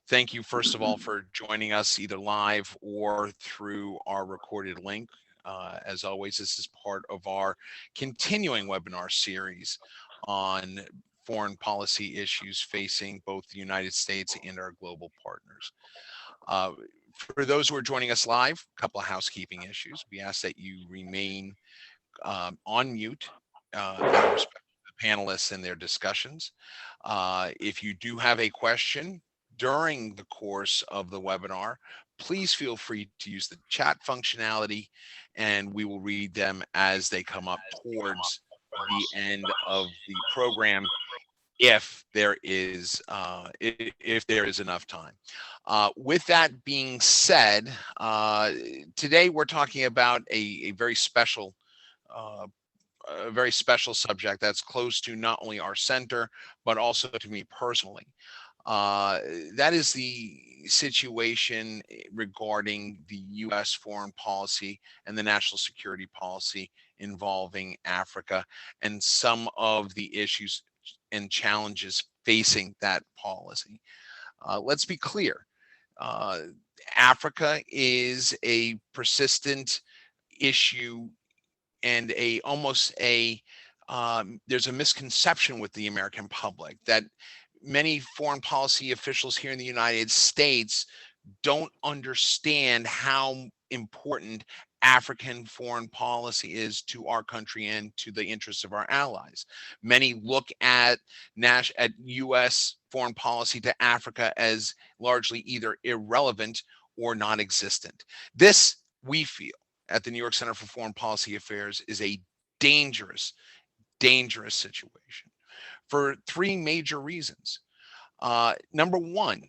Thank you, first of all, for joining us either live or through our recorded link. As always, this is part of our continuing webinar series on foreign policy issues facing both the United States and our global partners. Uh, for those who are joining us live, a couple of housekeeping issues. We ask that you remain on mute out of respect to the panelists and their discussions. If you do have a question during the course of the webinar, please feel free to use the chat functionality and we will read them as they come up towards the end of the program if there is enough time. With that being said, today we're talking about a very special subject that's close to not only our center, but also to me personally. That is the situation regarding the U.S. foreign policy and the national security policy involving Africa and some of the issues and challenges facing that policy. Let's be clear. Africa is a persistent issue and there's a misconception with the American public that many foreign policy officials here in the United States don't understand how important African foreign policy is to our country and to the interests of our allies. Many look at U.S. foreign policy to Africa as largely either irrelevant or non-existent. This, we feel, at the New York Center for Foreign Policy Affairs, is a dangerous situation for three major reasons. Number one,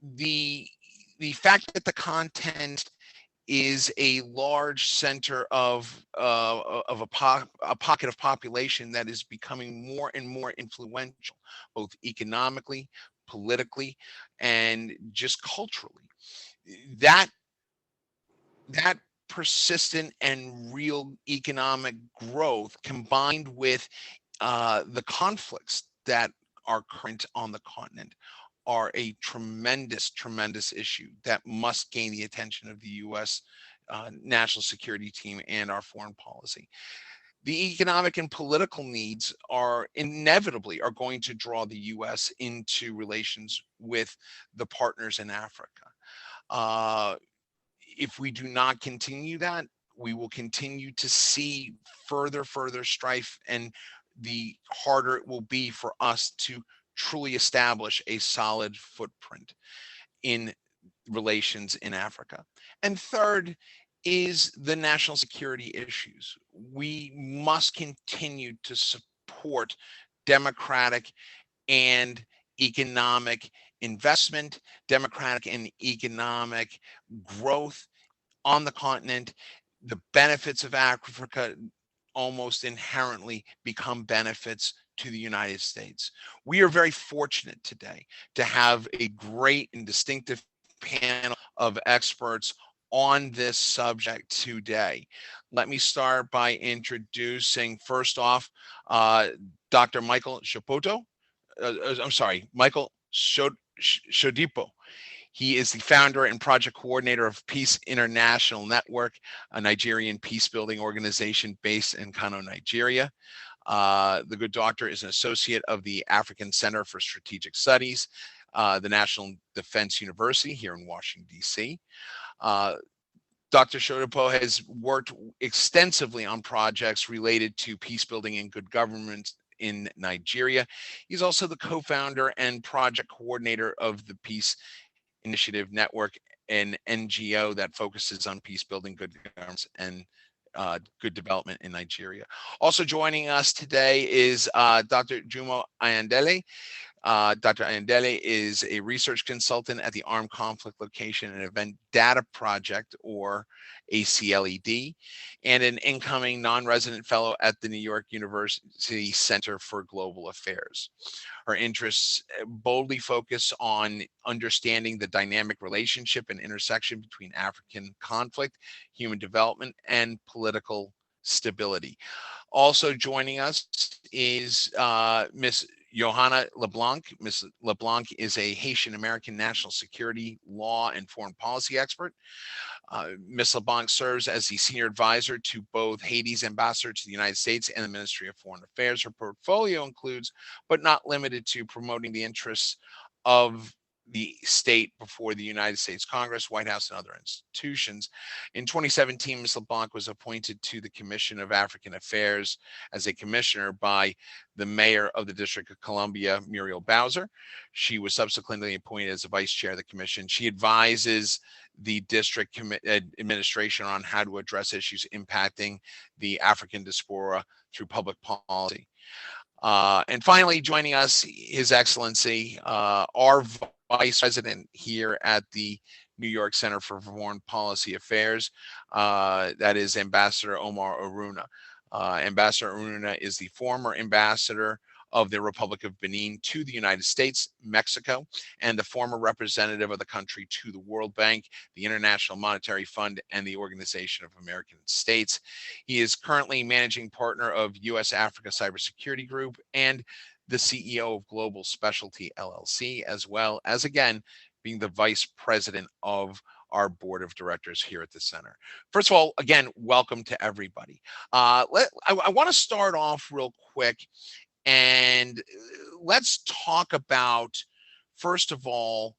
the fact that the content is a large center of a pocket of population that is becoming more and more influential, both economically, politically, and just culturally. That persistent and real economic growth, combined with the conflicts that are current on the continent, are a tremendous issue that must gain the attention of the U.S. National security team and our foreign policy. The economic and political needs are inevitably going to draw the U.S. into relations with the partners in Africa. If we do not continue that, we will continue to see further strife, and the harder it will be for us to truly establish a solid footprint in relations in Africa. And third is the national security issues. We must continue to support democratic and economic investment, democratic and economic growth on the continent. The benefits of Africa almost inherently become benefits to the United States. We are very fortunate today to have a great and distinctive panel of experts on this subject today. Let me start by introducing, first off, Dr. Michael Sodipo. Michael Sodipo. He is the founder and project coordinator of Peace International Network, a Nigerian peacebuilding organization based in Kano, Nigeria. The good doctor is an associate of the African Center for Strategic Studies, the National Defense University here in Washington, D.C. Dr. Sodipo has worked extensively on projects related to peacebuilding and good government in Nigeria. He's also the co-founder and project coordinator of the Peace Initiative Network, an NGO that focuses on peace building, good governance, and good development in Nigeria. Also joining us today is Dr. Jumo Ayandele. Dr. Ayandele is a research consultant at the Armed Conflict Location and Event Data Project, or ACLED, and an incoming non-resident fellow at the New York University Center for Global Affairs. Her interests boldly focus on understanding the dynamic relationship and intersection between African conflict, human development, and political stability. Also joining us is Ms. Johanna LeBlanc. Ms. LeBlanc is a Haitian American national security, law, and foreign policy expert. Ms. LeBlanc serves as the senior advisor to both Haiti's ambassador to the United States and the Ministry of Foreign Affairs. Her portfolio includes, but not limited to, promoting the interests of the state before the United States Congress, White House, and other institutions. In 2017, Ms. LeBlanc was appointed to the Commission of African Affairs as a commissioner by the mayor of the District of Columbia, Muriel Bowser. She was subsequently appointed as the vice chair of the commission. She advises the district administration on how to address issues impacting the African diaspora through public policy. And finally, joining us, His Excellency, our Vice President here at the New York Center for Foreign Policy Affairs, that is Ambassador Omar Aruna. Ambassador Aruna is the former ambassador of the Republic of Benin to the United States, Mexico, and the former representative of the country to the World Bank, the International Monetary Fund, and the Organization of American States. He is currently managing partner of U.S. Africa Cybersecurity Group and the CEO of Global Specialty LLC, as well as, again, being the vice president of our board of directors here at the center. First of all, again, welcome to everybody. I want to start off real quick, and let's talk about, first of all,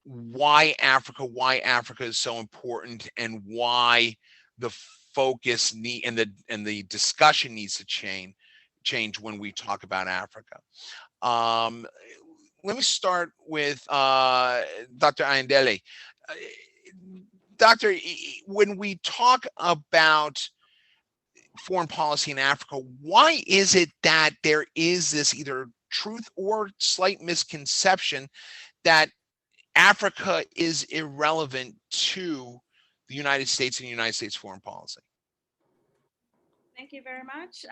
why Africa is so important, and why the focus and the discussion needs to change when we talk about Africa. Let me start with Dr. Ayandele. Doctor, when we talk about foreign policy in Africa, why is it that there is this either truth or slight misconception that Africa is irrelevant to the United States and United States foreign policy? Thank you very much.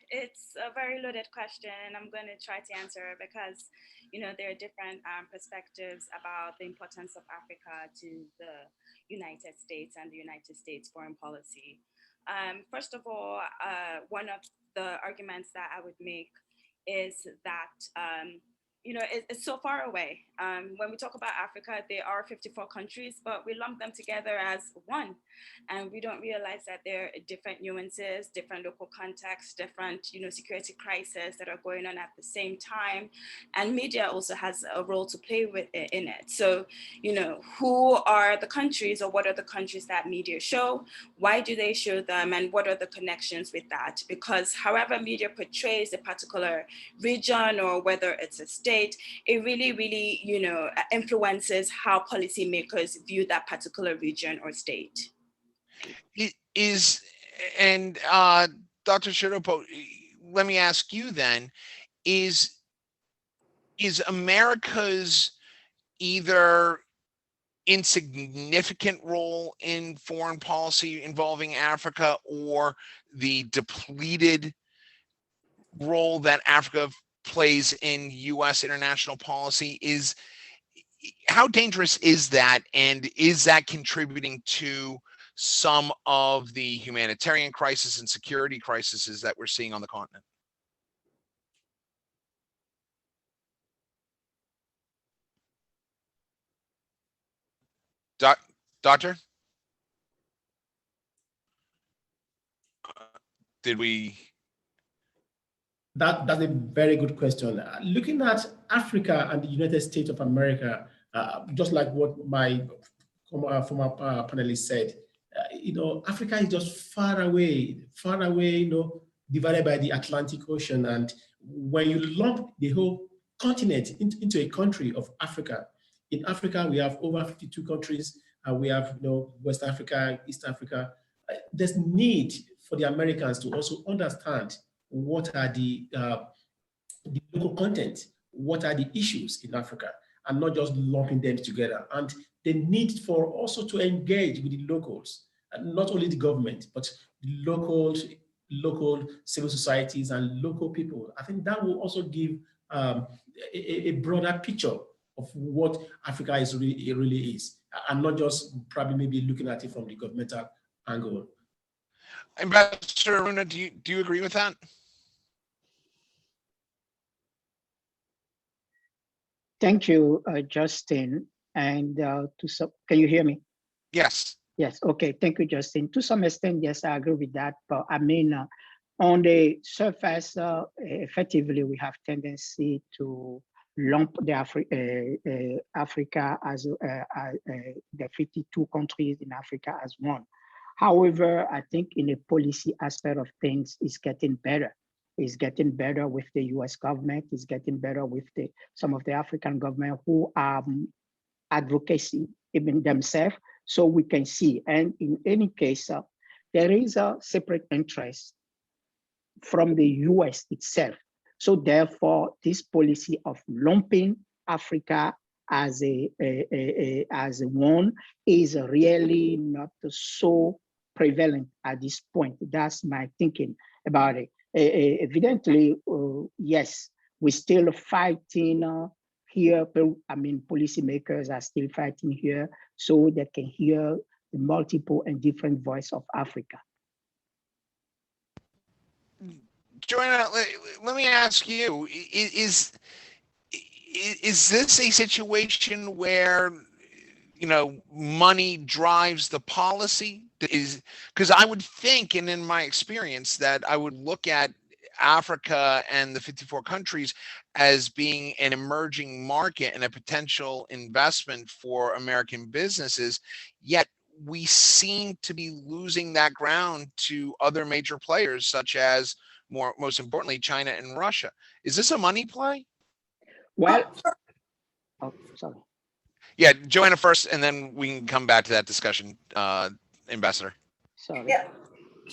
It's a very loaded question, and I'm going to try to answer it because, there are different perspectives about the importance of Africa to the United States and the United States foreign policy. First of all, one of the arguments that I would make is that it's so far away. When we talk about Africa, there are 54 countries, but we lump them together as one. And we don't realize that there are different nuances, different local contexts, different, security crises that are going on at the same time. And media also has a role to play with in it. So, who are the countries, or what are the countries that media show? Why do they show them? And what are the connections with that? Because however media portrays a particular region, or whether it's a state, it really, really, influences how policymakers view that particular region or state. It is, and Dr. Sodipo, let me ask you then, is America's either insignificant role in foreign policy involving Africa, or the depleted role that Africa plays in U.S. international policy, how dangerous is that, and is that contributing to some of the humanitarian crisis and security crises that we're seeing on the continent? Doctor? Did we? That's a very good question. Looking at Africa and the United States of America, just like what my former panelist said, Africa is just far away, divided by the Atlantic Ocean. And when you lump the whole continent into a country of Africa, in Africa, we have over 52 countries. We have, West Africa, East Africa. There's need for the Americans to also understand what are the local content, what are the issues in Africa, and not just lumping them together. And the need for also to engage with the locals, and not only the government, but the local civil societies and local people. I think that will also give a broader picture of what Africa really is, and not just probably maybe looking at it from the governmental angle. Ambassador Aruna, do you agree with that? Thank you, Justin. And can you hear me? Yes. Yes. Okay. Thank you, Justin. To some extent, yes, I agree with that. But I mean, on the surface, effectively, we have tendency to lump the Africa as the 52 countries in Africa as one. However, I think in the policy aspect of things, it's getting better. It's getting better with the U.S. government. It's getting better with some of the African government who are advocacy even themselves. So we can see, and in any case, there is a separate interest from the US itself. So therefore, this policy of lumping Africa as as one is really not so prevalent at this point. That's my thinking about it. Evidently, yes, we're still fighting here. I mean, policymakers are still fighting here so they can hear the multiple and different voice of Africa. Joanna, let me ask you: is this a situation where money drives the policy? Because I would think, and in my experience, that I would look at Africa and the 54 countries as being an emerging market and a potential investment for American businesses, yet we seem to be losing that ground to other major players, such as, most importantly, China and Russia. Is this a money play? Well, oh, sorry. Yeah, Joanna first, and then we can come back to that discussion, Ambassador. Sorry. Yeah.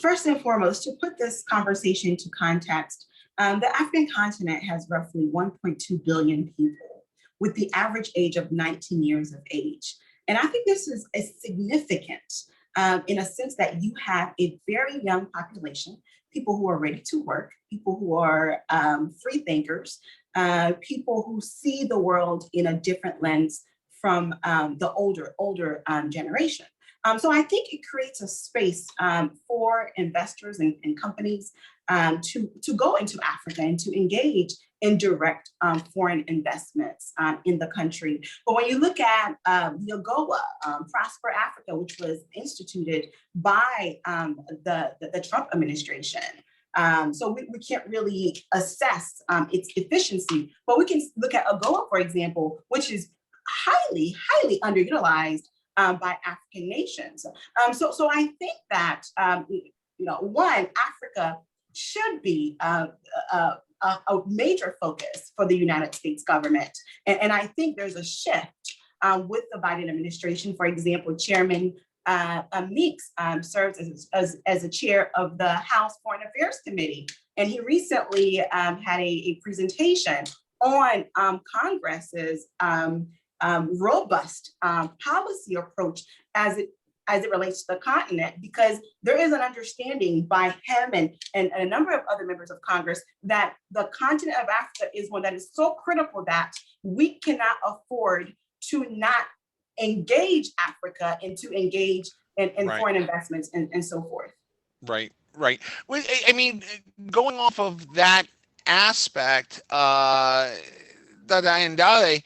First and foremost, to put this conversation into context, the African continent has roughly 1.2 billion people with the average age of 19 years of age. And I think this is significant in a sense that you have a very young population, people who are ready to work, people who are free thinkers, people who see the world in a different lens from the older generation. So I think it creates a space for investors and companies to go into Africa and to engage in direct foreign investments in the country. But when you look at the AGOA, Prosper Africa, which was instituted by the Trump administration, so we can't really assess its efficiency, but we can look at AGOA, for example, which is highly underutilized by African nations. So I think that, one, Africa should be a major focus for the United States government. And I think there's a shift with the Biden administration. For example, Chairman Meeks serves as a chair of the House Foreign Affairs Committee. And he recently had a presentation on Congress's robust policy approach as it relates to the continent, because there is an understanding by him and a number of other members of Congress that the continent of Africa is one that is so critical that we cannot afford to not engage Africa and to engage in Right. foreign investments and so forth. Right. Well, I mean, going off of that aspect, that Ayandele,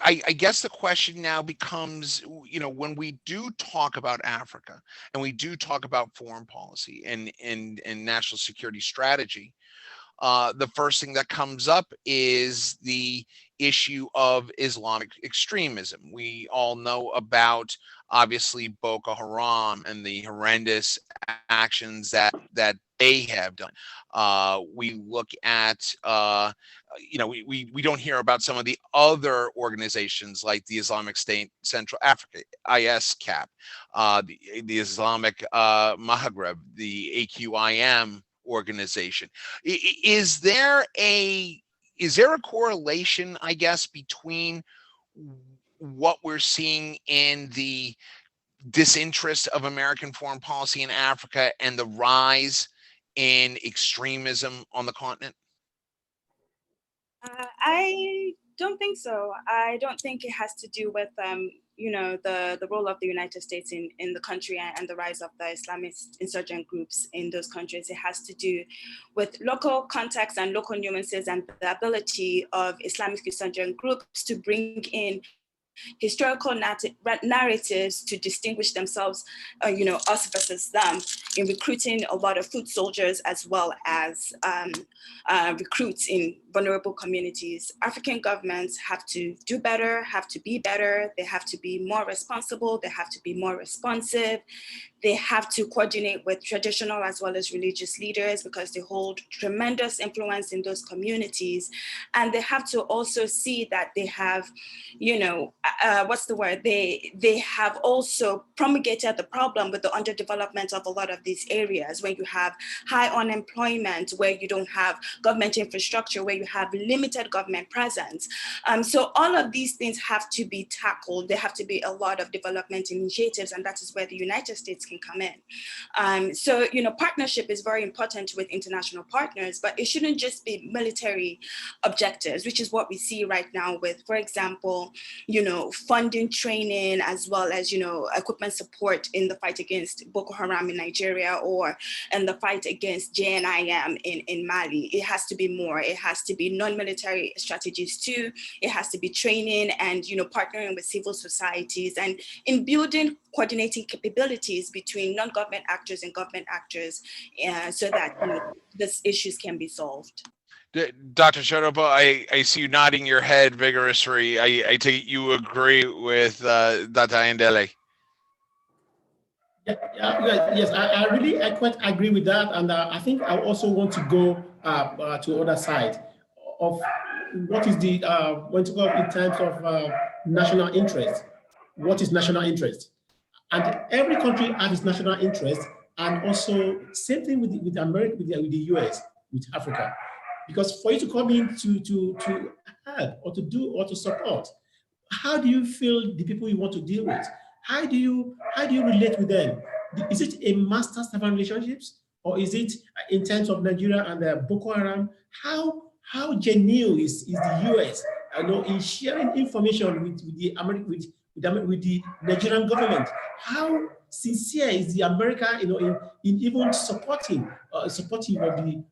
I guess the question now becomes, when we do talk about Africa and we do talk about foreign policy and national security strategy, the first thing that comes up is the issue of Islamic extremism. We all know about, obviously, Boko Haram and the horrendous actions that they have done. We look at, we don't hear about some of the other organizations like the Islamic State Central Africa, ISCAP, the Islamic Maghreb, the AQIM organization. Is there a correlation, I guess, between what we're seeing in the disinterest of American foreign policy in Africa and the rise in extremism on the continent? I don't think so. I don't think it has to do with the role of the United States in the country and the rise of the Islamist insurgent groups in those countries. It has to do with local context and local nuances and the ability of Islamic insurgent groups to bring in historical narratives to distinguish themselves, us versus them, in recruiting a lot of foot soldiers as well as recruits in vulnerable communities. African governments have to do better, have to be better, they have to be more responsible, they have to be more responsive. They have to coordinate with traditional as well as religious leaders because they hold tremendous influence in those communities. And they have to also see that they have, They have also promulgated the problem with the underdevelopment of a lot of these areas, when you have high unemployment, where you don't have government infrastructure, where you have limited government presence. So all of these things have to be tackled. There have to be a lot of development initiatives, and that is where the United States can come in. So, partnership is very important with international partners, but it shouldn't just be military objectives, which is what we see right now with, for example, funding training, as well as, equipment support in the fight against Boko Haram in Nigeria, or in the fight against JNIM in Mali. It has to be more. It has to be non-military strategies too. It has to be training and, partnering with civil societies, and in building coordinating capabilities between non-government actors and government actors, so that these issues can be solved. Dr. Sodipo, I see you nodding your head vigorously. I take it you agree with Dr. Ayandele. Yes, I quite agree with that, and I think I also want to go to the other side of what is the when to go in terms of national interest. What is national interest? And every country has its national interest, and also same thing with America, with the US, with Africa, because for you to come in to help or to do or to support, how do you feel the people you want to deal with? How do you relate with them? Is it a master-servant relationships, or is it in terms of Nigeria and Boko Haram? How genuine is the US, in sharing information with the Nigerian government? How sincere is the America, in even supportive of the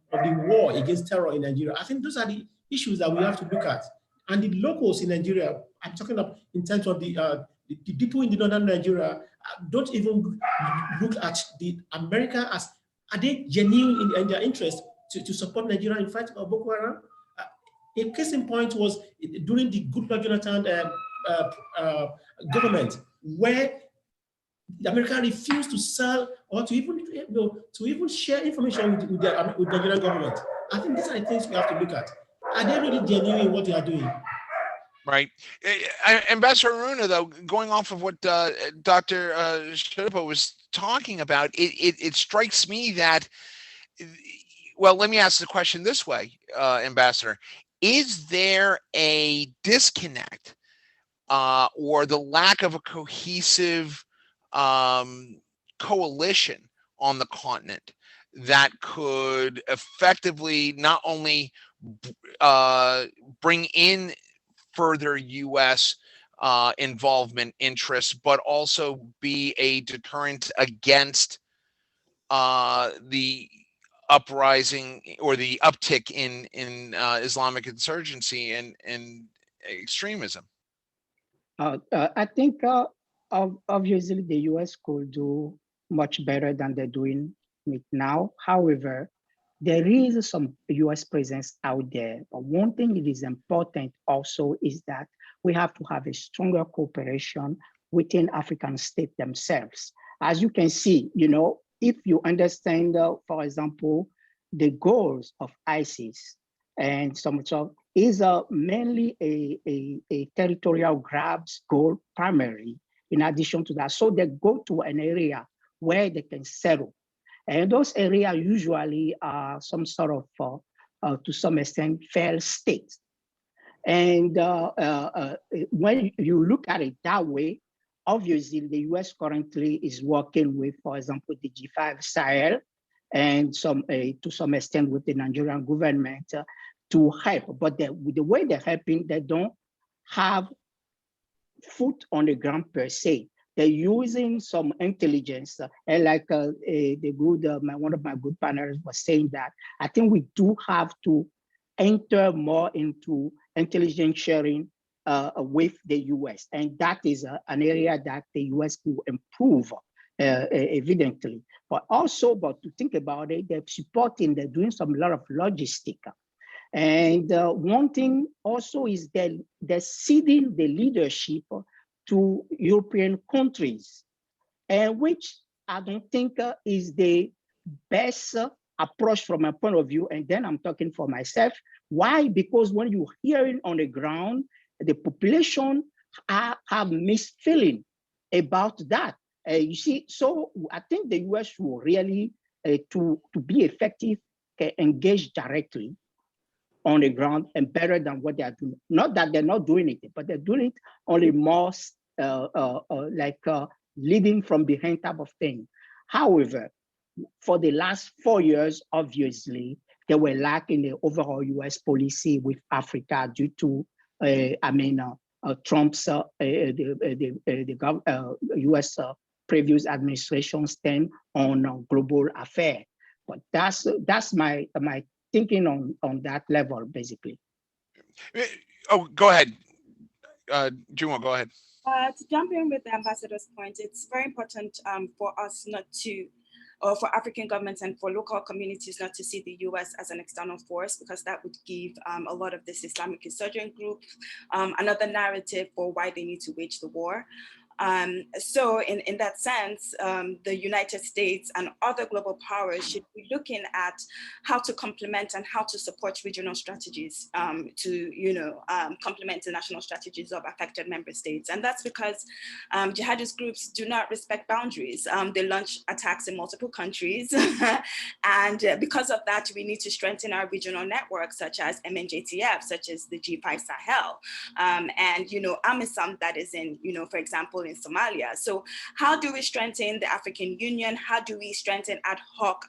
war against terror in Nigeria? I think those are the issues that we have to look at. And the locals in Nigeria, I'm talking of in terms of the people in the northern Nigeria, don't even look at the America as, are they genuine in their interest to support Nigeria in fight of Boko Haram? A case in point was during the Goodluck Jonathan government, where America refused to sell or to even share information with the Nigerian government. I think these are the things we have to look at. Are they really genuine in what they are doing? Right. Ambassador Aruna, though, going off of what Dr. Sodipo was talking about, it strikes me that, well, let me ask the question this way, Ambassador. Is there a disconnect or the lack of a cohesive coalition on the continent that could effectively not only bring in further U.S. Involvement interests, but also be a deterrent against the uprising or the uptick in Islamic insurgency and extremism? I think obviously the US could do much better than they're doing it now. However, there is some US presence out there. But one thing that is important also is that we have to have a stronger cooperation within African states themselves. As you can see, if you understand, for example, the goals of ISIS and some sort is mainly a territorial grabs goal primarily, in addition to that. So they go to an area where they can settle. And those areas usually are some sort of, to some extent, failed states. And when you look at it that way, obviously the US currently is working with, for example, the G5 Sahel, and to some extent with the Nigerian government to help, but the way they're helping, they don't have foot on the ground per se. They're using some intelligence, and like one of my good partners was saying that I think we do have to enter more into intelligence sharing with the US, and that is an area that the US could improve evidently. But to think about it, they're supporting, they're doing a lot of logistic. And one thing also is that they're ceding the leadership to European countries, and which I don't think is the best approach from my point of view. And then I'm talking for myself. Why? Because when you're hearing on the ground, the population have mixed feeling about that. You see, so I think the US will really, to be effective, engage directly on the ground and better than what they are doing. Not that they're not doing it, but they're doing it on a more leading from behind type of thing. However, for the last 4 years, obviously, they were lacking the overall US policy with Africa due to, Trump's, US previous administration stand on global affairs. But that's my thinking on that level, basically. Oh, go ahead. Jumo, go ahead. To jump in with the ambassador's point, it's very important for us not to, or for African governments and for local communities not to see the US as an external force, because that would give a lot of this Islamic insurgent group another narrative for why they need to wage the war. So in that sense, the United States and other global powers should be looking at how to complement and how to support regional strategies to, complement the national strategies of affected member states. And that's because jihadist groups do not respect boundaries. They launch attacks in multiple countries. And because of that, we need to strengthen our regional networks, such as MNJTF, such as the G5 Sahel, and, AMISOM that is in, for example, in Somalia. So how do we strengthen the African Union? How do we strengthen ad hoc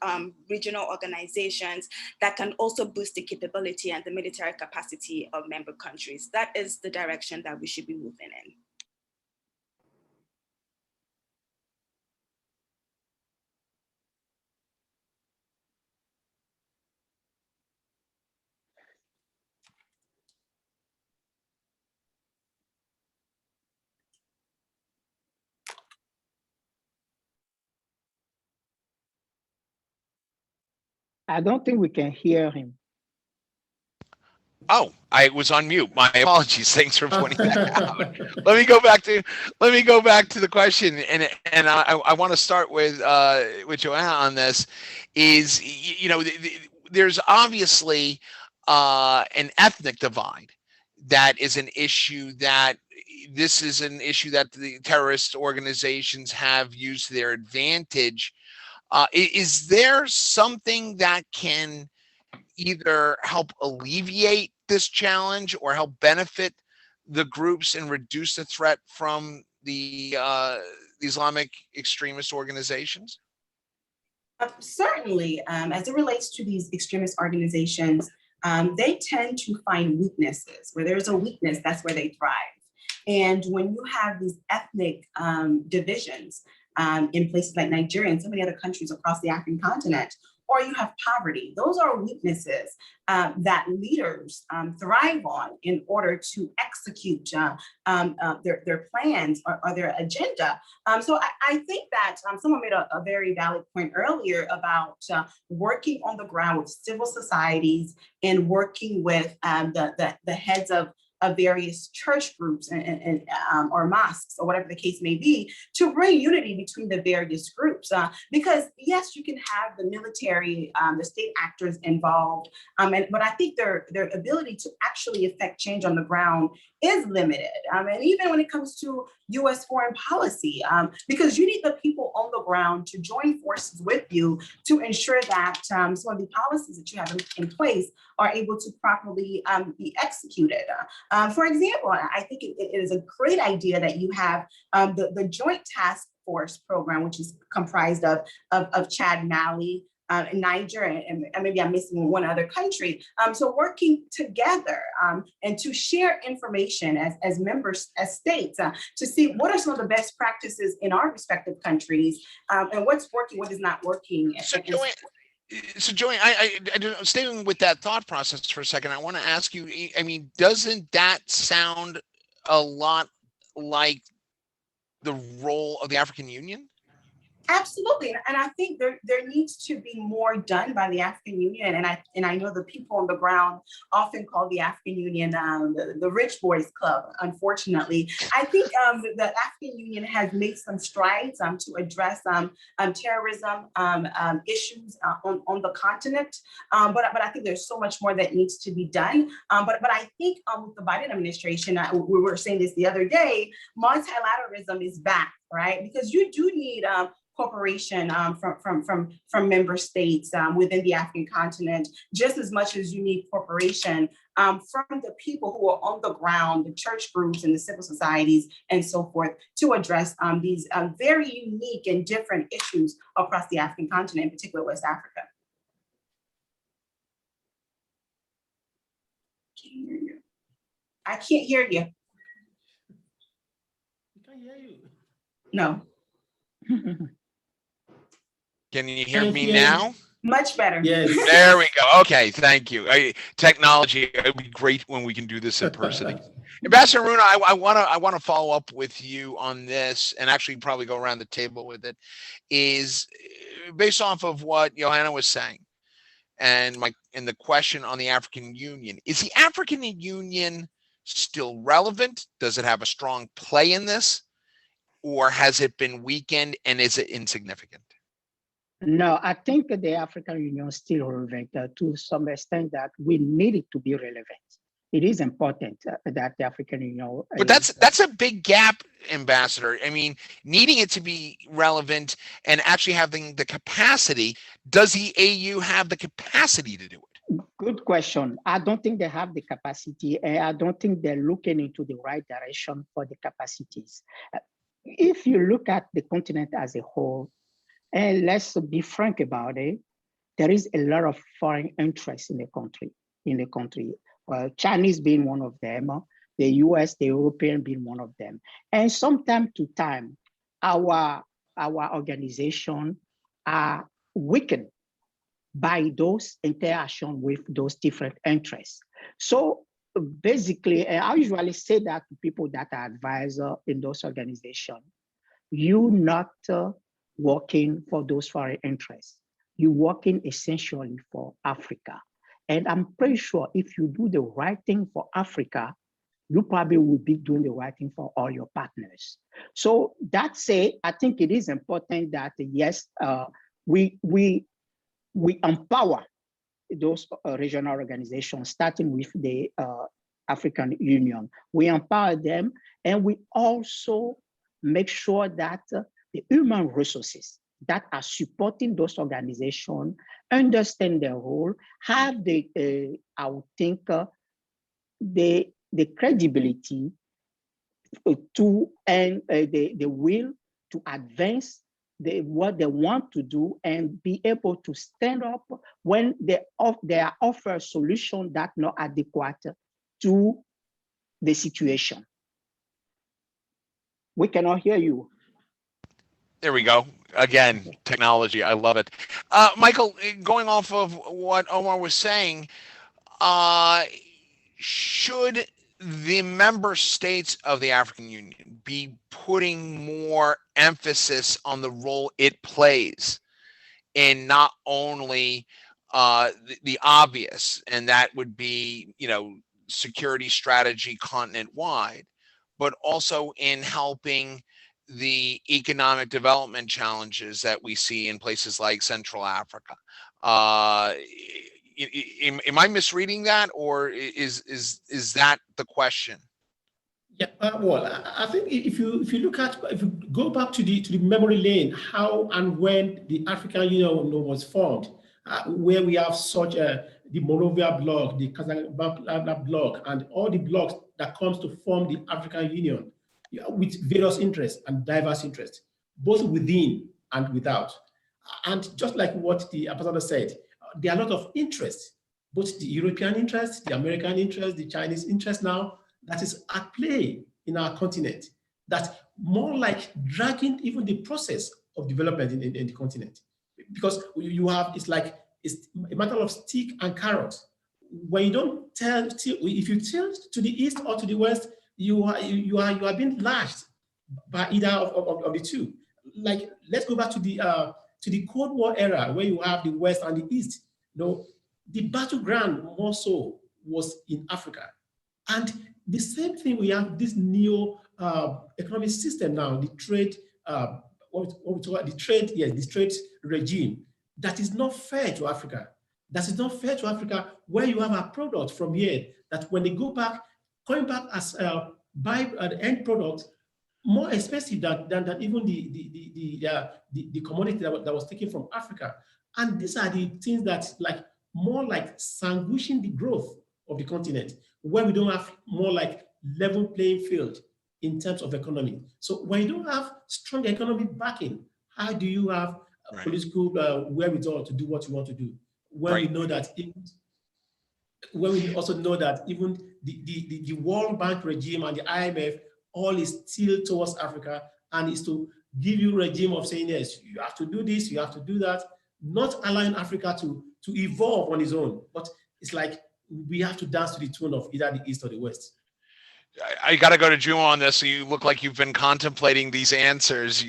regional organizations that can also boost the capability and the military capacity of member countries? That is the direction that we should be moving in. I don't think we can hear him. Oh, I was on mute. My apologies. Thanks for pointing that out. Let me go back to the question, and I want to start with Joanna on this. Is there's obviously an ethnic divide that is an issue that the terrorist organizations have used to their advantage. Is there something that can either help alleviate this challenge or help benefit the groups and reduce the threat from the Islamic extremist organizations? Certainly, as it relates to these extremist organizations, they tend to find weaknesses. Where there's a weakness, that's where they thrive. And when you have these ethnic divisions in places like Nigeria and so many other countries across the African continent, or you have poverty, those are weaknesses that leaders thrive on in order to execute their plans or their agenda. So I think that someone made a very valid point earlier about working on the ground with civil societies and working with the heads of various church groups and or mosques or whatever the case may be, to bring unity between the various groups. Because yes, you can have the military, the state actors involved, but I think their ability to actually affect change on the ground is limited. And even when it comes to US foreign policy, because you need the people on the ground to join forces with you to ensure that some of the policies that you have in place are able to properly be executed. For example, I think it is a great idea that you have the Joint Task Force program, which is comprised of Chad, Mali, Niger, and maybe I'm missing one other country. So working together and to share information as members, as states, to see what are some of the best practices in our respective countries, and what's working, what is not working. So Joanne, I staying with that thought process for a second, I want to ask you, I mean, doesn't that sound a lot like the role of the African Union? Absolutely, and I think there needs to be more done by the African Union, and I know the people on the ground often call the African Union the rich boys club. Unfortunately, I think the African Union has made some strides to address terrorism issues on the continent, but I think there's so much more that needs to be done. But I think with the Biden administration, we were saying this the other day, multilateralism is back, right? Because you do need cooperation from member states within the African continent, just as much as you need cooperation from the people who are on the ground, the church groups and the civil societies and so forth, to address these very unique and different issues across the African continent, in particular West Africa. I can't hear you. We can't hear you. No. Can you hear me now? Much better. Yes. There we go. Okay, thank you. Technology, it would be great when we can do this in person. Ambassador Runa, I want to follow up with you on this, and actually probably go around the table with it. Is based off of what Johanna was saying, and the question on the African Union. Is the African Union still relevant? Does it have a strong play in this, or has it been weakened, and is it insignificant? No, I think the African Union is still relevant to some extent that we need it to be relevant. It is important that the African Union. But that's a big gap, Ambassador. I mean, needing it to be relevant and actually having the capacity. Does the AU have the capacity to do it? Good question. I don't think they have the capacity, and I don't think they're looking into the right direction for the capacities. If you look at the continent as a whole, and let's be frank about it, there is a lot of foreign interest in the country. Chinese being one of them, the US, the European being one of them. And from time to time, our organization are weakened by those interactions with those different interests. So basically, I usually say that to people that are advisors in those organizations, you not working for those foreign interests. You're working essentially for Africa. And I'm pretty sure if you do the right thing for Africa, you probably will be doing the right thing for all your partners. So that said, I think it is important that yes, we empower those regional organizations, starting with the African Union. We empower them, and we also make sure that the human resources that are supporting those organizations understand their role, have the, I would think, the credibility to and the will to advance what they want to do, and be able to stand up when they are offer a solution that's not adequate to the situation. We cannot hear you. There we go. Again, technology. I love it. Michael, going off of what Omar was saying, should the member states of the African Union be putting more emphasis on the role it plays in not only the obvious, and that would be, security strategy continent-wide, but also in helping the economic development challenges that we see in places like Central Africa? Am I misreading that, or is that the question? Yeah, well, I think if you go back to the memory lane, how and when the African Union was formed, where we have such the Monrovia bloc, the Casablanca bloc, and all the blocs that comes to form the African Union, with various interests and diverse interests, both within and without. And just like what the ambassador said, there are a lot of interest, both the European interest, the American interest, the Chinese interest now that is at play in our continent, that more like dragging even the process of development in the continent. Because you have, it's a matter of stick and carrot. When you don't if you tilt to the east or to the west, you are being lashed by either of the two. Like, let's go back to the Cold War era, where you have the West and the East. The battleground more so was in Africa. And the same thing, we have this neo economic system now, the trade, the trade regime that is not fair to Africa. That is not fair to Africa, where you have a product from here that when they go back, coming back as buy the end product, more expensive than even the commodity that was taken from Africa. And these are the things that more like sandwiching the growth of the continent, where we don't have more like level playing field in terms of economy. So when you don't have strong economic backing, how do you have political wherewithal to do what you want to do? When we know that when we also know that even the World Bank regime and the IMF all is still towards Africa, and is to give you a regime of saying, yes, you have to do this, you have to do that, not allowing Africa to evolve on its own. But it's like we have to dance to the tune of either the East or the West. I got to go to Jumo on this. So you look like you've been contemplating these answers.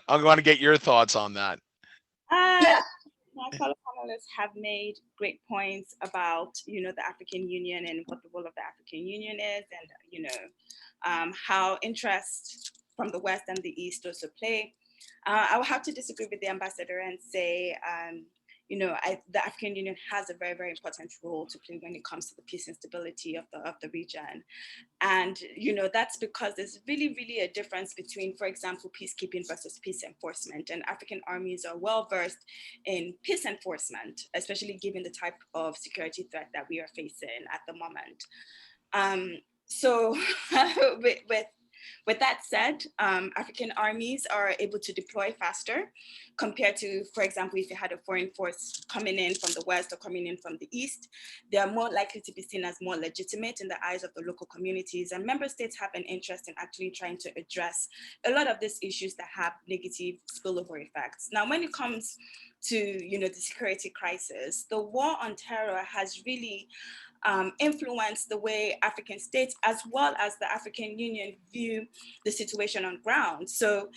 I want to get your thoughts on that. My fellow panelists have made great points about, the African Union and what the role of the African Union is, and, how interest from the West and the East also play. I will have to disagree with the ambassador and say, the African Union has a very, very important role to play when it comes to the peace and stability of the region. And, that's because there's really, really a difference between, for example, peacekeeping versus peace enforcement. And African armies are well versed in peace enforcement, especially given the type of security threat that we are facing at the moment. So with that said, African armies are able to deploy faster compared to, for example, if you had a foreign force coming in from the West or coming in from the East. They are more likely to be seen as more legitimate in the eyes of the local communities, and member states have an interest in actually trying to address a lot of these issues that have negative spillover effects. Now, when it comes to, the security crisis, the war on terror has really influence the way African states as well as the African Union view the situation on ground. So,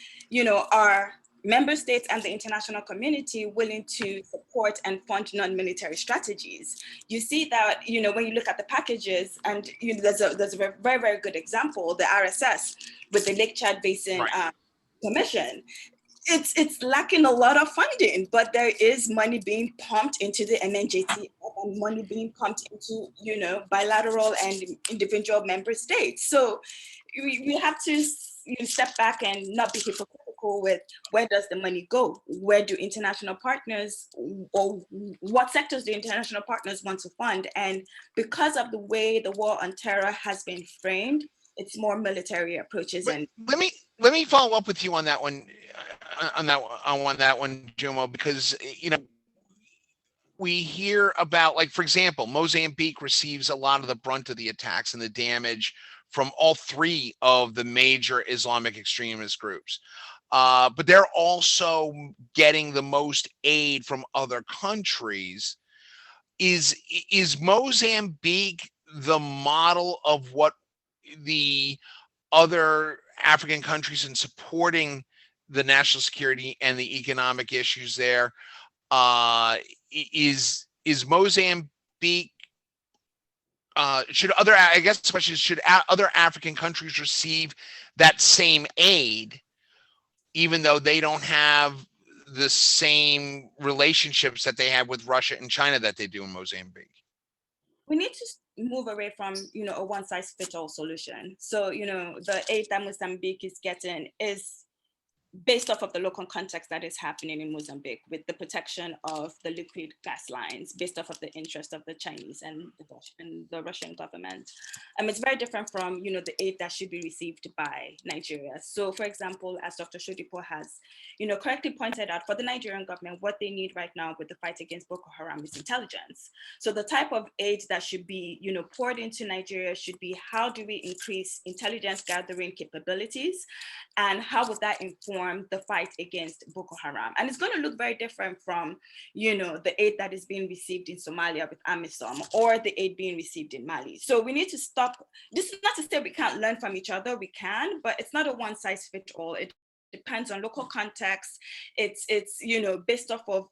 are member states and the international community willing to support and fund non-military strategies? You see that, when you look at the packages, and there's a very, very good example, the RSS with the Lake Chad Basin Commission. It's lacking a lot of funding, but there is money being pumped into the NNJT and money being pumped into, bilateral and individual member states. So we have to step back and not be hypocritical with where does the money go? Where do international partners, or what sectors do international partners want to fund? And because of the way the war on terror has been framed, it's more military approaches. But and let me follow up with you on that one, Jumo, because we hear about, like, for example, Mozambique receives a lot of the brunt of the attacks and the damage from all three of the major Islamic extremist groups. But they're also getting the most aid from other countries. Is Mozambique the model of what the other African countries in supporting the national security and the economic issues there? Is Mozambique, should other African countries receive that same aid, even though they don't have the same relationships that they have with Russia and China that they do in Mozambique? We need to move away from, a one-size-fits-all solution. So, the aid that Mozambique is getting is based off of the local context that is happening in Mozambique with the protection of the liquid gas lines, based off of the interest of the Chinese and the Russian government. It's very different from, you know, the aid that should be received by Nigeria. So for example, as Dr. Sodipo has, you know, correctly pointed out, for the Nigerian government, what they need right now with the fight against Boko Haram is intelligence. So the type of aid that should be, you know, poured into Nigeria should be, how do we increase intelligence gathering capabilities? And how would that inform the fight against Boko Haram? And it's going to look very different from, you know, the aid that is being received in Somalia with AMISOM, or the aid being received in Mali. So we need to stop. This is not to say we can't learn from each other. We can, but it's not a one size fits all. It depends on local context. It's you know, based off of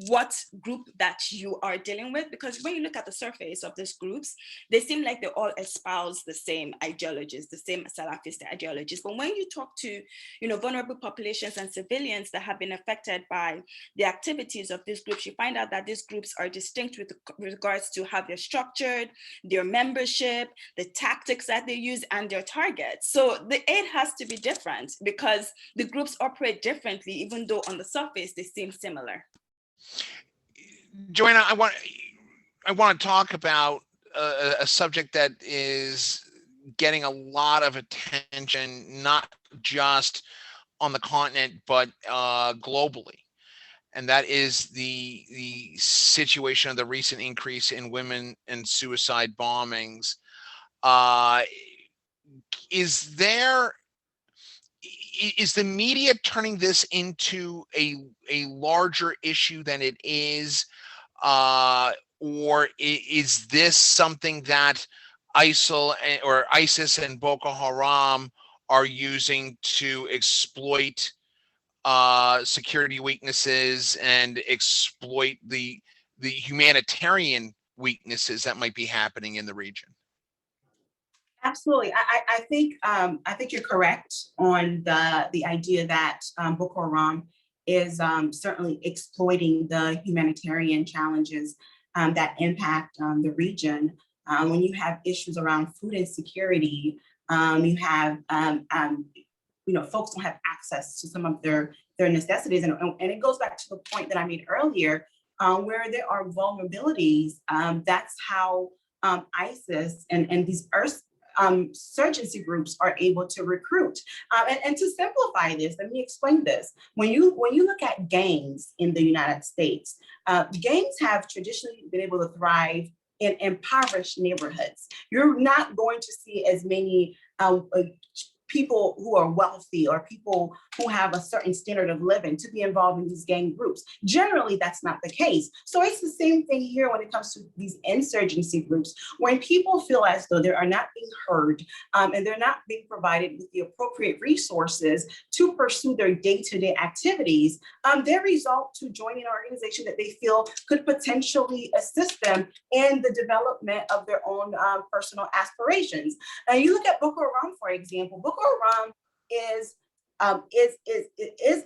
what group that you are dealing with, because when you look at the surface of these groups, they seem like they all espouse the same ideologies, the same Salafist ideologies. But when you talk to, you know, vulnerable populations and civilians that have been affected by the activities of these groups, you find out that these groups are distinct with regards to how they're structured, their membership, the tactics that they use, and their targets. So the aid has to be different, because the groups operate differently, even though on the surface they seem similar. Joanna, I want to talk about a subject that is getting a lot of attention, not just on the continent, but globally. And that is the situation of the recent increase in women and suicide bombings. Is the media turning this into a larger issue than it is, or is this something that ISIL or ISIS and Boko Haram are using to exploit security weaknesses and exploit the humanitarian weaknesses that might be happening in the region? Absolutely. I think you're correct on the idea that Boko Haram is certainly exploiting the humanitarian challenges that impact the region. When you have issues around food insecurity, you have you know, folks don't have access to some of their necessities, and it goes back to the point that I made earlier, where there are vulnerabilities. That's how ISIS and these insurgency groups are able to recruit. And to simplify this, let me explain this. When you look at gangs in the United States, gangs have traditionally been able to thrive in impoverished neighborhoods. You're not going to see as many people who are wealthy or people who have a certain standard of living to be involved in these gang groups. Generally, that's not the case. So it's the same thing here when it comes to these insurgency groups. When people feel as though they are not being heard and they're not being provided with the appropriate resources to pursue their day-to-day activities, they result to joining an organization that they feel could potentially assist them in the development of their own personal aspirations. And you look at Boko Haram, for example. Boko Haram is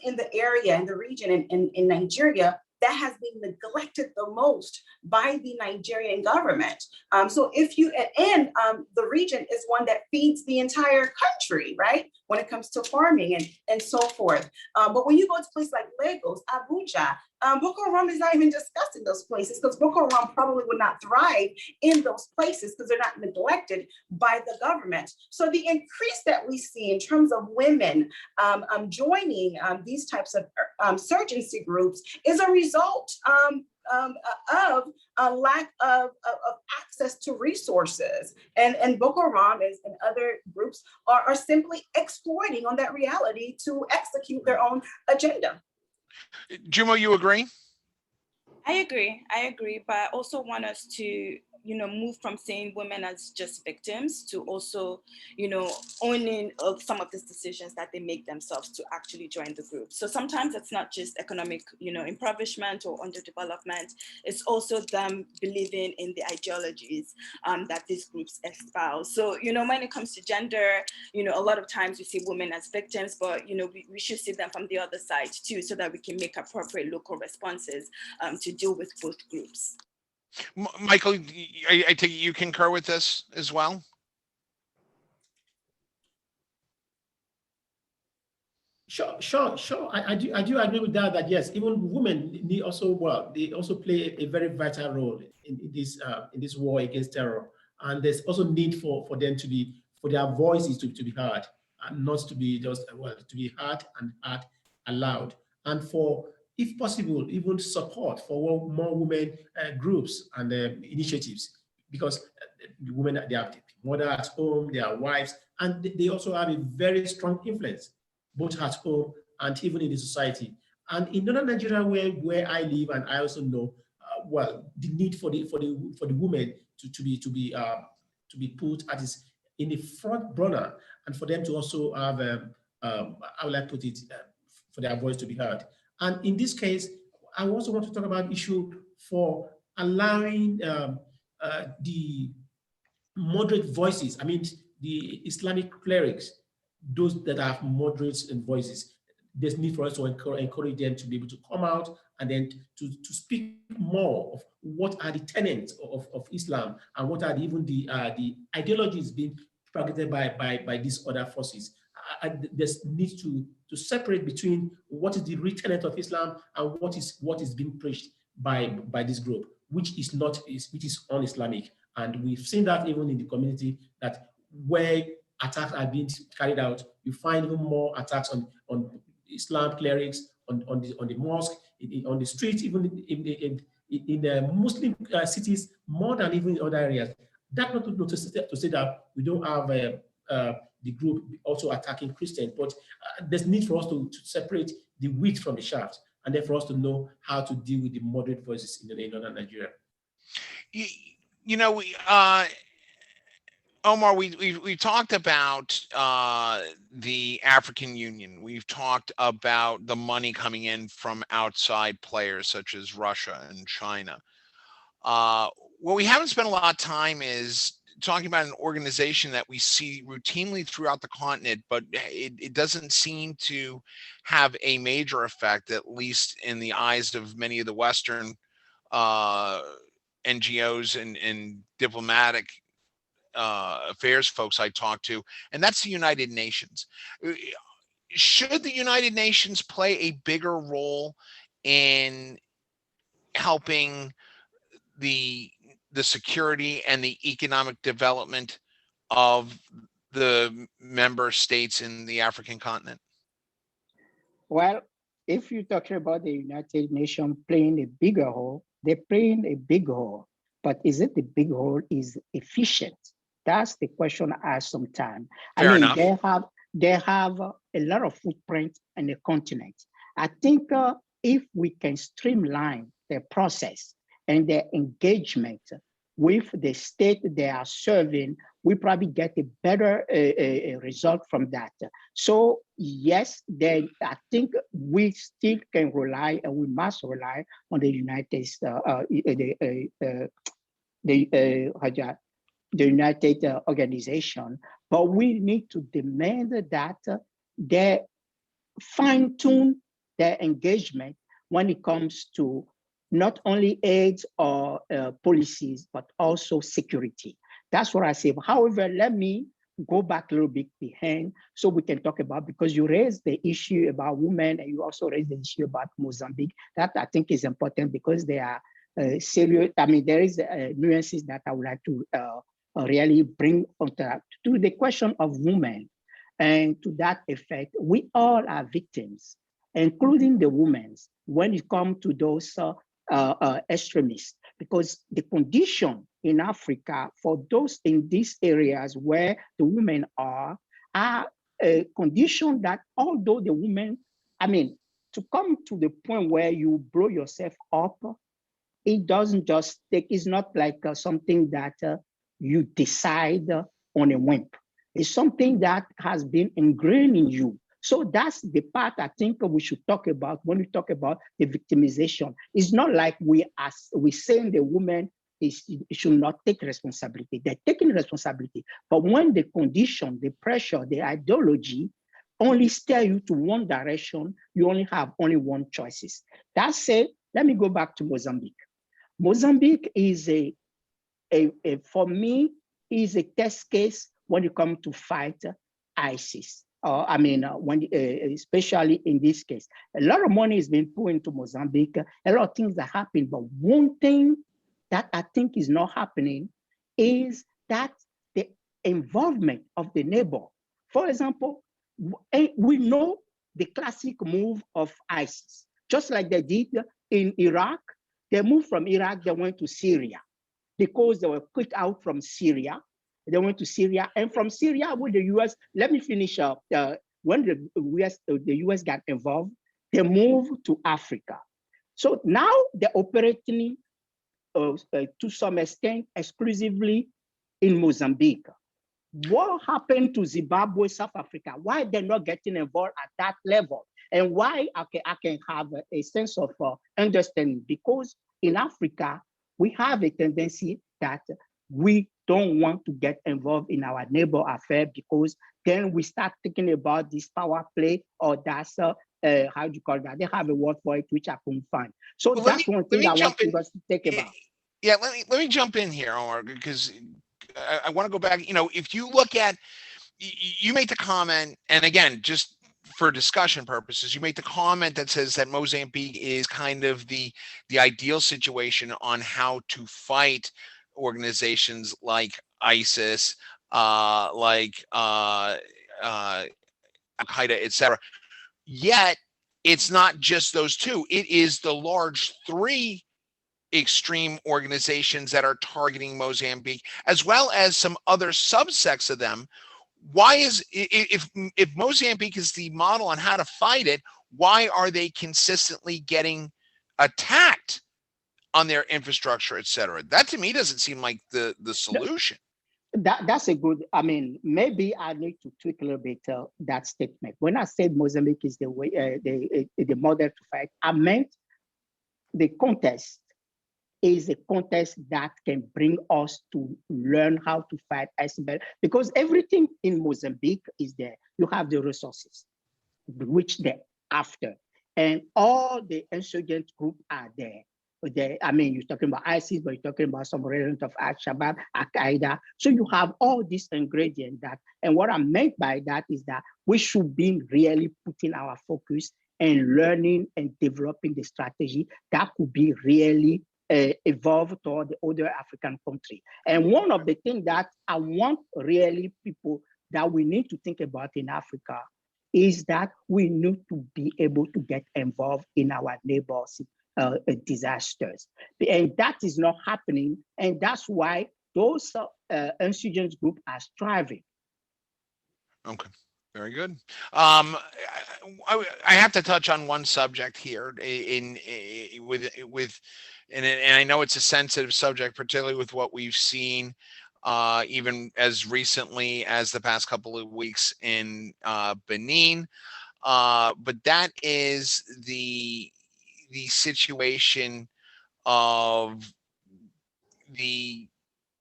in the area, in the region in Nigeria that has been neglected the most by the Nigerian government. So if you, and the region is one that feeds the entire country, right? When it comes to farming and so forth. But when you go to places like Lagos, Abuja, Boko Haram is not even discussed in those places, because Boko Haram probably would not thrive in those places because they're not neglected by the government. So the increase that we see in terms of women joining these types of insurgency groups is a result of a lack of access to resources. And Boko Haram and other groups are simply exploiting on that reality to execute their own agenda. Jumo, you agree? I agree, but I also want us to, move from seeing women as just victims to also, owning some of these decisions that they make themselves to actually join the group. So sometimes it's not just economic, impoverishment or underdevelopment. It's also them believing in the ideologies that these groups espouse. So, when it comes to gender, a lot of times we see women as victims, but, we should see them from the other side too, so that we can make appropriate local responses to deal with both groups. Michael, I take it you concur with this as well? Sure. I do agree with that. That yes, even women need also they also play a very vital role in this war against terror, and there's also need for them to be for their voices to be heard and not to be just to be heard and heard aloud, and for if possible even support for more women groups and initiatives because the women they have mother at home, their wives, and they also have a very strong influence both at home and even in the society. And in northern Nigeria, where I live, and I also know, the need for the women to be put at this in the front burner, and for them to also have, how will I put it, for their voice to be heard. And in this case, I also want to talk about issue for allowing the moderate voices. I mean, the Islamic clerics, those that have moderate voices. There's need for us to encourage them to be able to come out and then to speak more of what are the tenets of Islam and what are even the ideologies being propagated by these other forces. There's need to separate between what is the real tenet of Islam and what is being preached by this group, which is un-Islamic. And we've seen that even in the community, that where attacks are being carried out, you find even more attacks on Islam clerics, on the mosque, on the streets, even in the Muslim cities, more than even in other areas. That not to say that we don't have the group also attacking Christians, but there's need for us to separate the wheat from the chaff, and then for us to know how to deal with the moderate voices in northern Nigeria. You know, Omar, we talked about the African Union. We've talked about the money coming in from outside players such as Russia and China. What we haven't spent a lot of time is talking about an organization that we see routinely throughout the continent, but it doesn't seem to have a major effect, at least in the eyes of many of the Western NGOs and diplomatic affairs folks I talk to, and that's the United Nations. Should the United Nations play a bigger role in helping the security and the economic development of the member states in the African continent? Well, if you're talking about the United Nations playing a bigger role, they're playing a big role, but is it the big role is efficient? That's the question I ask sometimes. Fair enough. They have a lot of footprint on the continent. I think if we can streamline the process and their engagement with the state they are serving, we probably get a better result from that. So yes, then I think we still can rely, and we must rely on the the United Organization, but we need to demand that they fine-tune their engagement when it comes to not only aid or policies, but also security. That's what I say. However, let me go back a little bit behind so we can talk about, because you raised the issue about women and you also raised the issue about Mozambique. That I think is important because they are serious. I mean, there is nuances that I would like to really bring to the question of women. And to that effect, we all are victims, including the women, when it comes to those extremists, because the condition in Africa for those in these areas where the women are a condition that although the women, I mean, to come to the point where you blow yourself up, it doesn't just take, it's not like something that you decide on a whim. It's something that has been ingrained in you. So that's the part I think we should talk about when we talk about the victimization. It's not like we saying the woman should not take responsibility. They're taking responsibility. But when the condition, the pressure, the ideology only steer you to one direction, you only have only one choices. That said, let me go back to Mozambique. Mozambique is for me, is a test case when you come to fight ISIS. especially in this case, a lot of money is being put into Mozambique. A lot of things are happening, but one thing that I think is not happening is that the involvement of the neighbor. For example, we know the classic move of ISIS, just like they did in Iraq. They moved from Iraq, they went to Syria because they were kicked out from Syria. They went to Syria, and from Syria with the US, let me finish up. When the US got involved, they moved to Africa. So now they're operating to some extent exclusively in Mozambique. What happened to Zimbabwe, South Africa? Why they're not getting involved at that level? And why I can have a sense of understanding? Because in Africa, we have a tendency that we don't want to get involved in our neighbor affair, because then we start thinking about this power play, or that's how do you call that? They have a word for it, which I couldn't find. So well, that's one thing I want you guys to think about. Yeah, let me jump in here, Omar, because I want to go back. You know, if you look at, you make the comment, and again, just for discussion purposes, you make the comment that says that Mozambique is kind of the ideal situation on how to fight organizations like ISIS, like Al-Qaeda, etc. Yet it's not just those two. It is the large three extreme organizations that are targeting Mozambique, as well as some other subsects of them. Why is, if Mozambique is the model on how to fight it, why are they consistently getting attacked on their infrastructure, et cetera? That to me doesn't seem like the solution. That's a good, I mean, maybe I need to tweak a little bit that statement. When I said Mozambique is the way, the model to fight, I meant the context is a context that can bring us to learn how to fight ISIL, because everything in Mozambique is there. You have the resources, which they're after, and all the insurgent groups are there. I mean, you're talking about ISIS, but you're talking about some remnant of Al-Shabaab, Al-Qaeda. So you have all these ingredients that, and what I meant by that is that we should be really putting our focus and learning and developing the strategy that could be really evolved toward the other African country. And one of the things that I want really people that we need to think about in Africa is that we need to be able to get involved in our neighbors' disasters. And that is not happening. And that's why those insurgent groups are striving. Okay. Very good. I have to touch on one subject here and I know it's a sensitive subject, particularly with what we've seen even as recently as the past couple of weeks in Benin. But that is the situation of the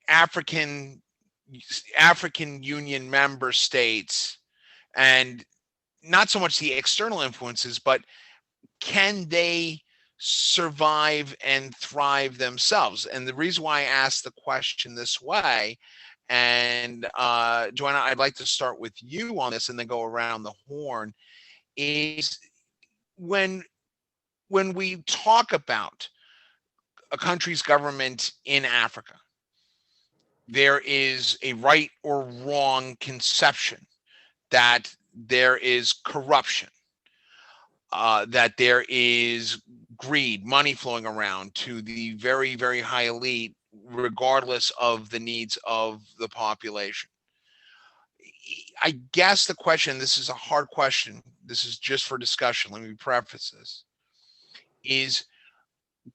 African Union member states, and not so much the external influences, but can they survive and thrive themselves? And the reason why I asked the question this way, and Joanna, I'd like to start with you on this and then go around the horn, is when we talk about a country's government in Africa, there is a right or wrong conception that there is corruption, that there is greed, money flowing around to the very, very high elite, regardless of the needs of the population. I guess the question, this is a hard question, this is just for discussion, let me preface this, is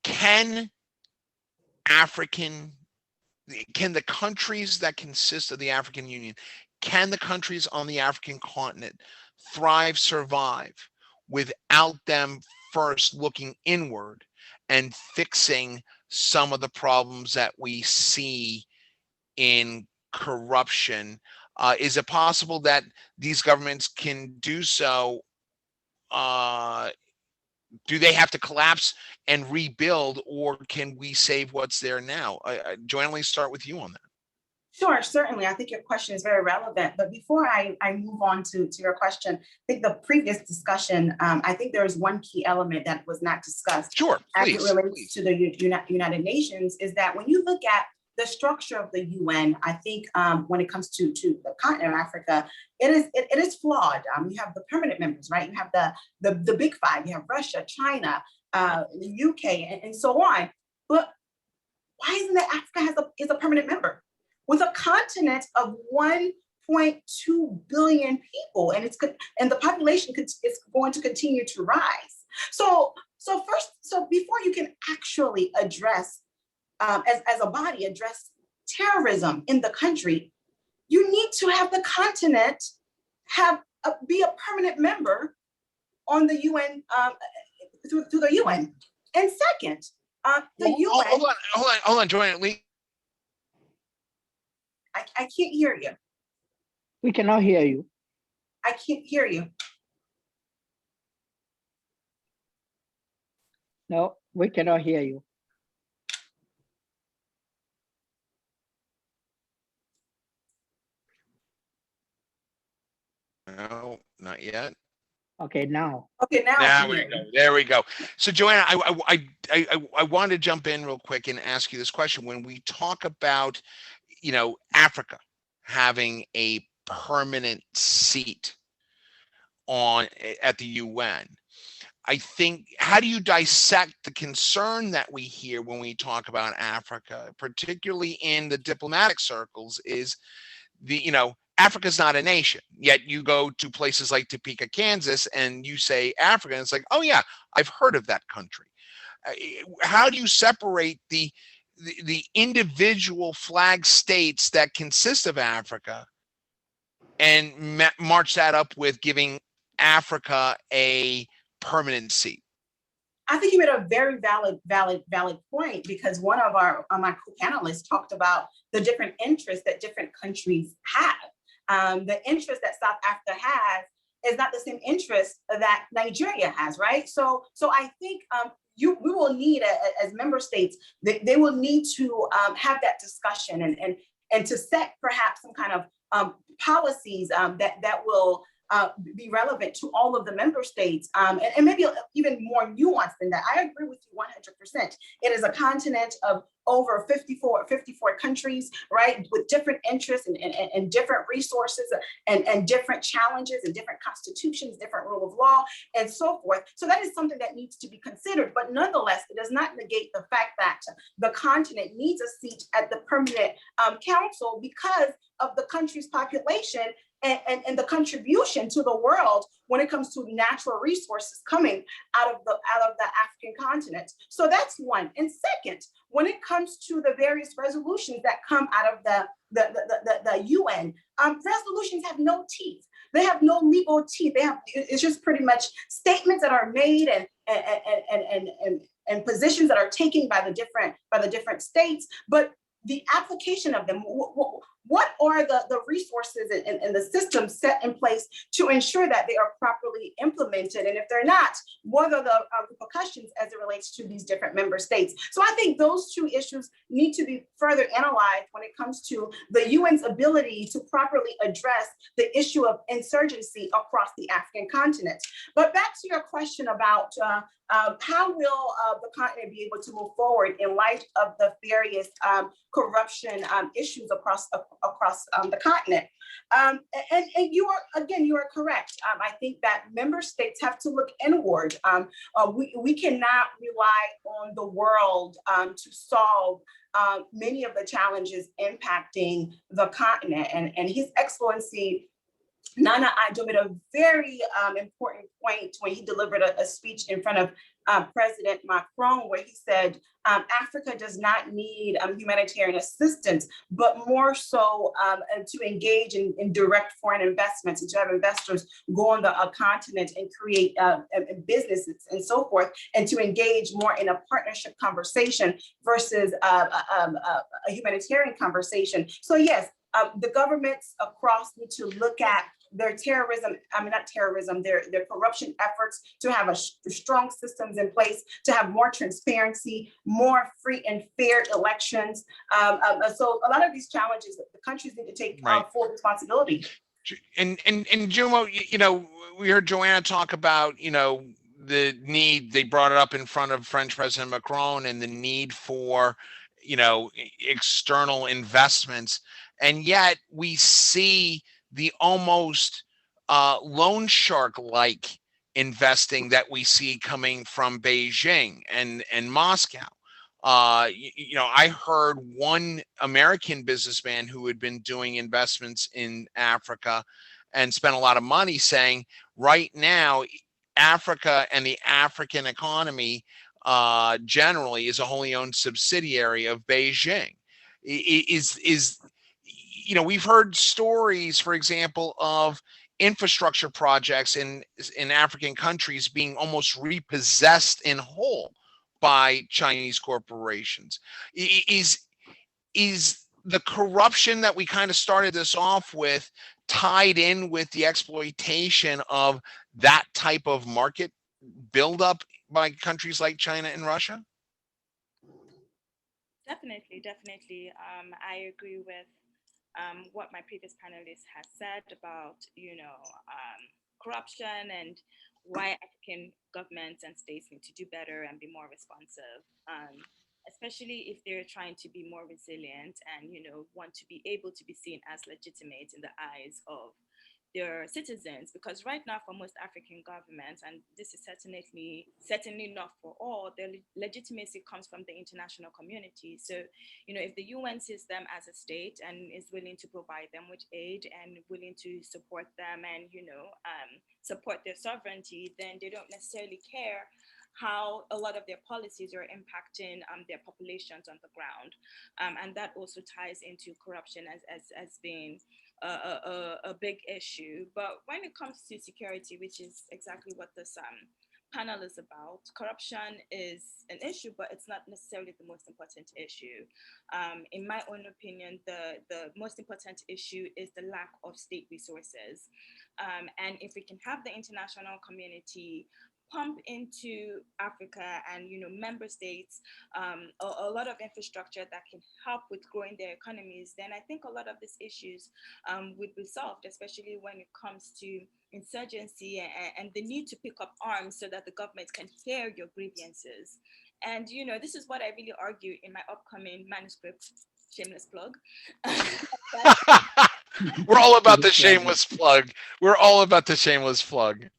can the countries that consist of the African Union, can the countries on the African continent thrive, survive, without them first looking inward and fixing some of the problems that we see in corruption? Is it possible that these governments can do so? Do they have to collapse and rebuild, or can we save what's there now? Joanne, let's start with you on that. Sure, certainly. I think your question is very relevant. But before I move on to your question, I think the previous discussion, I think there is one key element that was not discussed Sure, as it please, relates please. to the United Nations, is that when you look at the structure of the UN, I think when it comes to the continent of Africa, it is flawed. You have the permanent members, right? You have the big five. You have Russia, China, the UK, and so on. But why isn't that Africa is a permanent member with a continent of 1.2 billion people, and the population is going to continue to rise. So before you can actually address, as a body, address terrorism in the country, you need to have the continent be a permanent member on the UN, through the UN. And second, the UN. Hold on, Joanna. I can't hear you. We cannot hear you. I can't hear you. No, we cannot hear you. No, not yet. Okay, now. Okay, now I There can we hear go. you. There we go. So, Joanna, I want to jump in real quick and ask you this question. When we talk about, Africa having a permanent seat at the UN, I think, how do you dissect the concern that we hear when we talk about Africa, particularly in the diplomatic circles, is Africa's not a nation, yet you go to places like Topeka, Kansas, and you say Africa, and it's like, oh yeah, I've heard of that country. How do you separate the individual flag states that consist of Africa and march that up with giving Africa a permanent seat? I think you made a very valid point, because one of my co-panelists talked about the different interests that different countries have. The interest that South Africa has is not the same interest that Nigeria has, right? So I think we will need, as member states, they will need to have that discussion and to set perhaps some kind of policies that will be relevant to all of the member states, and maybe even more nuanced than that. I agree with you 100%. It is a continent of over 54 countries, right, with different interests and different resources and different challenges and different constitutions, different rule of law, and so forth. So that is something that needs to be considered. But nonetheless, it does not negate the fact that the continent needs a seat at the permanent council because of the country's population and the contribution to the world when it comes to natural resources coming out of the African continent. So that's one. And second, when it comes to the various resolutions that come out of the UN, resolutions have no teeth. They have no legal teeth. It's just pretty much statements that are made and positions that are taken by the different states. But the application of them, what are the resources and the systems set in place to ensure that they are properly implemented? And if they're not, what are the repercussions as it relates to these different member states? So I think those two issues need to be further analyzed when it comes to the UN's ability to properly address the issue of insurgency across the African continent. But back to your question about how will the continent be able to move forward in light of the various corruption issues across the continent? And you are correct. I think that member states have to look inward. We cannot rely on the world to solve many of the challenges impacting the continent. And His Excellency Nana Addo made a very important point when he delivered a speech in front of President Macron, where he said, Africa does not need humanitarian assistance, but more so to engage in direct foreign investments and to have investors go on the continent and create businesses and so forth, and to engage more in a partnership conversation versus a humanitarian conversation. So yes, the governments across need to look at their terrorism, not terrorism, their corruption efforts, to have strong systems in place, to have more transparency, more free and fair elections. So a lot of these challenges, the countries need to take full responsibility. And Jumo, we heard Joanna talk about, the need, they brought it up in front of French President Macron, and the need for, external investments. And yet we see the almost loan shark-like investing that we see coming from Beijing and Moscow. I heard one American businessman who had been doing investments in Africa and spent a lot of money saying, right now, Africa and the African economy generally is a wholly owned subsidiary of Beijing. We've heard stories, for example, of infrastructure projects in African countries being almost repossessed in whole by Chinese corporations. Is the corruption that we kind of started this off with tied in with the exploitation of that type of market buildup by countries like China and Russia? Definitely. I agree with what my previous panelist has said about, corruption and why African governments and states need to do better and be more responsive, especially if they're trying to be more resilient and, want to be able to be seen as legitimate in the eyes of their citizens. Because right now, for most African governments, and this is certainly not for all, their legitimacy comes from the international community. So, if the UN sees them as a state and is willing to provide them with aid and willing to support them and, support their sovereignty, then they don't necessarily care how a lot of their policies are impacting their populations on the ground. And that also ties into corruption as being a big issue. But when it comes to security, which is exactly what this panel is about, corruption is an issue, but it's not necessarily the most important issue. In my own opinion, the most important issue is the lack of state resources. And if we can have the international community pump into Africa and member states a lot of infrastructure that can help with growing their economies, then I think a lot of these issues would be solved, especially when it comes to insurgency and the need to pick up arms so that the government can hear your grievances. And this is what I really argue in my upcoming manuscript. Shameless plug. We're all about the shameless plug. We're all about the shameless plug.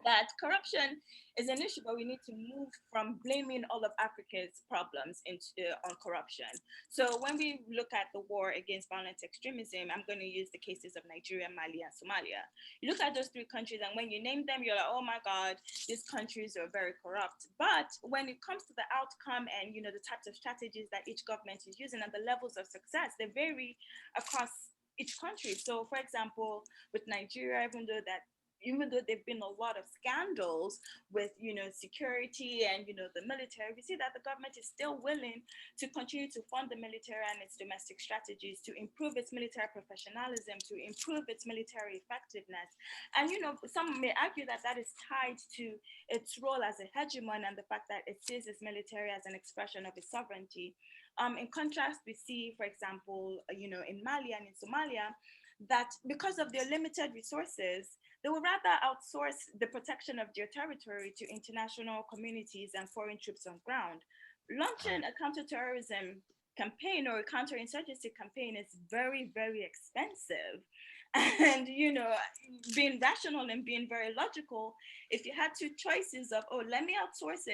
That corruption is an issue, but we need to move from blaming all of Africa's problems on corruption. So when we look at the war against violent extremism, I'm going to use the cases of Nigeria, Mali, and Somalia. You look at those three countries, and when you name them, you're like, oh my God, these countries are very corrupt. But when it comes to the outcome and the types of strategies that each government is using and the levels of success, they vary across each country. So, for example, with Nigeria, even though there've been a lot of scandals with, security and, the military, we see that the government is still willing to continue to fund the military and its domestic strategies to improve its military professionalism, to improve its military effectiveness. And, some may argue that that is tied to its role as a hegemon and the fact that it sees its military as an expression of its sovereignty. In contrast, we see, for example, in Mali and in Somalia, that because of their limited resources, they would rather outsource the protection of their territory to international communities and foreign troops on ground. Launching a counterterrorism campaign or a counterinsurgency campaign is very, very expensive. And, being rational and being very logical, if you had two choices of, let me outsource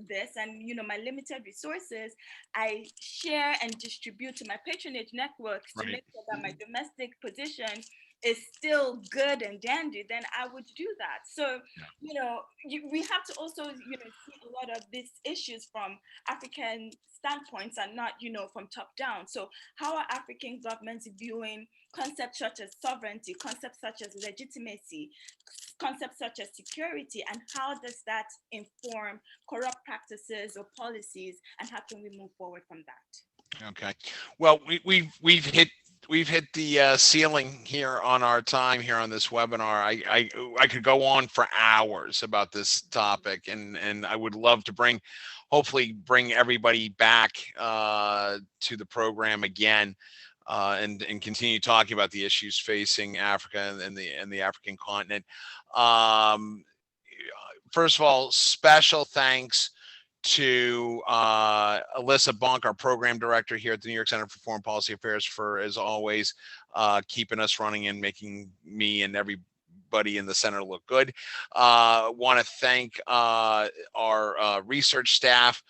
this and, my limited resources, I share and distribute to my patronage networks to make sure that my domestic position is still good and dandy, then I would do that. So, we have to also, see a lot of these issues from African standpoints and not, from top down. So how are African governments viewing concepts such as sovereignty, concepts such as legitimacy, concepts such as security, and how does that inform corrupt practices or policies, and how can we move forward from that? Okay. Well, we've hit the ceiling here on our time here on this webinar. I could go on for hours about this topic, and I would love to hopefully bring everybody back to the program again, and continue talking about the issues facing Africa and the African continent. First of all, special thanks to Alyssa Bonk, our program director here at the New York Center for Foreign Policy Affairs, for, as always, keeping us running and making me and everybody in the center look good. Want to thank our research staff,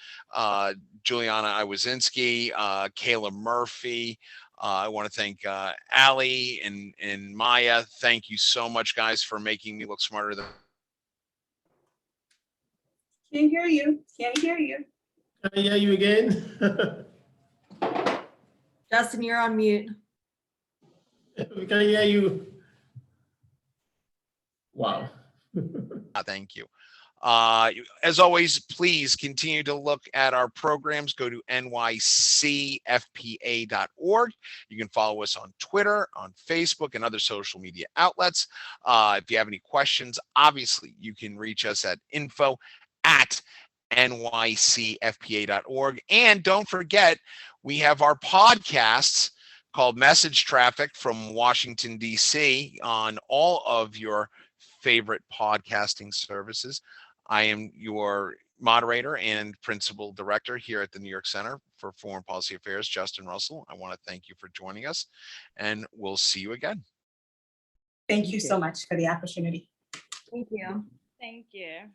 Juliana Iwazinski, Kayla Murphy. I want to thank Ali and Maya. Thank you so much, guys, for making me look smarter than. Can't hear you. Can't hear you. Can I hear you again? Justin, you're on mute. We can hear you. Wow. Thank you. As always, please continue to look at our programs. Go to nycfpa.org. You can follow us on Twitter, on Facebook, and other social media outlets. If you have any questions, obviously, you can reach us at info@nycfpa.org. And don't forget, we have our podcasts called Message Traffic from Washington, D.C. on all of your favorite podcasting services. I am your moderator and principal director here at the New York Center for Foreign Policy Affairs, Justin Russell. I want to thank you for joining us, and we'll see you again. Thank you so much for the opportunity. Thank you. Thank you.